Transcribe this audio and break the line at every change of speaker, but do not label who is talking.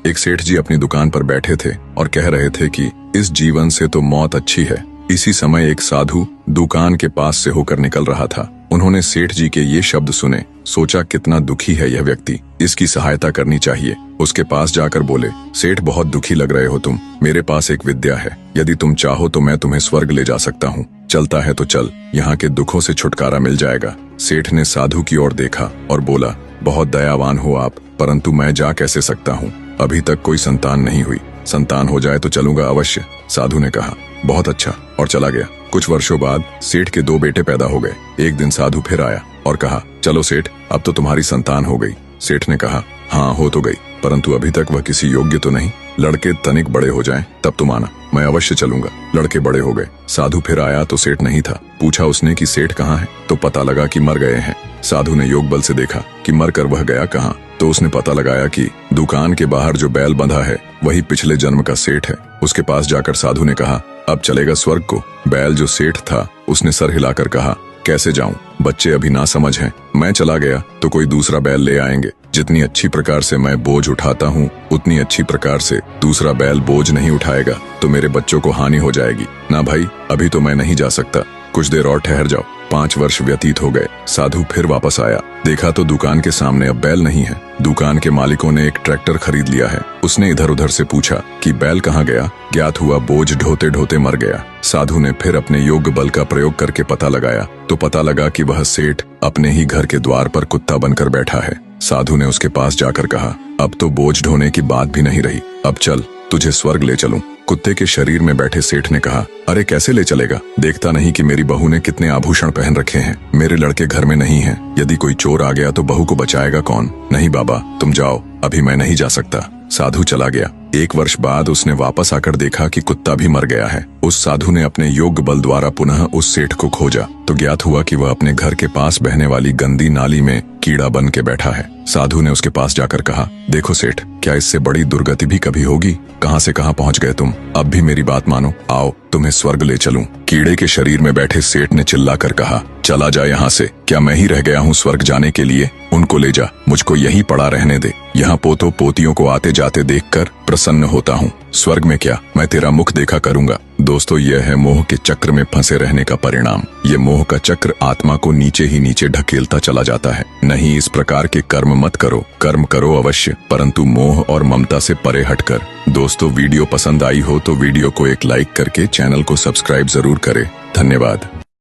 एक सेठ जी अपनी दुकान पर बैठे थे और कह रहे थे कि इस जीवन से तो मौत अच्छी है। इसी समय एक साधु दुकान के पास से होकर निकल रहा था। उन्होंने सेठ जी के ये शब्द सुने, सोचा कितना दुखी है यह व्यक्ति, इसकी सहायता करनी चाहिए। उसके पास जाकर बोले, सेठ बहुत दुखी लग रहे हो तुम, मेरे पास एक विद्या है, यदि तुम चाहो तो मैं तुम्हें स्वर्ग ले जा सकता हूँ। चलता है तो चल, यहाँ के दुखों से छुटकारा मिल जाएगा। सेठ ने साधु की ओर देखा और बोला, बहुत दयावान हो आप, परंतु मैं जा कैसे सकता हूँ? अभी तक कोई संतान नहीं हुई, संतान हो जाए तो चलूंगा अवश्य। साधु ने कहा, बहुत अच्छा, और चला गया। कुछ वर्षों बाद सेठ के 2 बेटे पैदा हो गए। एक दिन साधु फिर आया और कहा, चलो सेठ, अब तो तुम्हारी संतान हो गई। सेठ ने कहा, हाँ हो तो गई, परंतु अभी तक वह किसी योग्य तो नहीं। लड़के तनिक बड़े हो जाएं, तब तुम आना, मैं अवश्य चलूंगा। लड़के बड़े हो गए। साधु फिर आया तो सेठ नहीं था। पूछा उसने कि सेठ कहाँ है, तो पता लगा कि मर गए हैं। साधु ने योग बल से देखा कि मरकर वह गया कहाँ, तो उसने पता लगाया कि दुकान के बाहर जो बैल बंधा है वही पिछले जन्म का सेठ है। उसके पास जाकर साधु ने कहा, अब चलेगा स्वर्ग को? बैल जो सेठ था उसने सर हिलाकर कहा, कैसे जाऊं, बच्चे अभी ना समझ हैं, मैं चला गया तो कोई दूसरा बैल ले आएंगे। जितनी अच्छी प्रकार से मैं बोझ उठाता हूँ उतनी अच्छी प्रकार से दूसरा बैल बोझ नहीं उठाएगा तो मेरे बच्चों को हानि हो जाएगी। ना भाई, अभी तो मैं नहीं जा सकता, कुछ देर और ठहर जाओ। 5 वर्ष व्यतीत हो गए। साधु फिर वापस आया, देखा तो दुकान के सामने अब बैल नहीं है। दुकान के मालिकों ने एक ट्रैक्टर खरीद लिया है। उसने इधर उधर से पूछा कि बैल कहाँ गया। ज्ञात हुआ बोझ ढोते ढोते मर गया। साधु ने फिर अपने योग बल का प्रयोग करके पता लगाया तो पता लगा कि वह सेठ अपने ही घर के द्वार पर कुत्ता बनकर बैठा है। साधु ने उसके पास जाकर कहा, अब तो बोझ ढोने की बात भी नहीं रही, अब चल, तुझे स्वर्ग ले चलूं। कुत्ते के शरीर में बैठे सेठ ने कहा, अरे कैसे ले चलेगा? देखता नहीं कि मेरी बहू ने कितने आभूषण पहन रखे हैं? मेरे लड़के घर में नहीं हैं। यदि कोई चोर आ गया तो बहू को बचाएगा कौन? नहीं बाबा, तुम जाओ, अभी मैं नहीं जा सकता। साधु चला गया। 1 वर्ष बाद उसने वापस आकर देखा कि कुत्ता भी मर गया है। उस साधु ने अपने योग बल द्वारा पुनः उस सेठ को खोजा तो ज्ञात हुआ कि वह अपने घर के पास बहने वाली गंदी नाली में कीड़ा बन के बैठा है। साधु ने उसके पास जाकर कहा, देखो सेठ, क्या इससे बड़ी दुर्गति भी कभी होगी? कहां से कहां पहुंच गए तुम? अब भी मेरी बात मानो, आओ तुम्हें स्वर्ग ले चलूं। कीड़े के शरीर में बैठे सेठ ने चिल्लाकर कहा, चला जा यहाँ से, क्या मैं ही रह गया हूँ स्वर्ग जाने के लिए? उनको ले जा, मुझको यहीं पड़ा रहने दे। यहाँ पोतों पोतियों को आते जाते देखकर प्रसन्न होता हूँ। स्वर्ग में क्या, मैं तेरा मुख देखा करूंगा। दोस्तों, यह है मोह के चक्र में फंसे रहने का परिणाम। ये मोह का चक्र आत्मा को नीचे ही नीचे ढकेलता चला जाता है। नहीं, इस प्रकार के कर्म मत करो। कर्म करो अवश्य, परंतु मोह और ममता से परे हटकर। दोस्तों, वीडियो पसंद आई हो तो वीडियो को एक लाइक करके चैनल को सब्सक्राइब जरूर करें। धन्यवाद।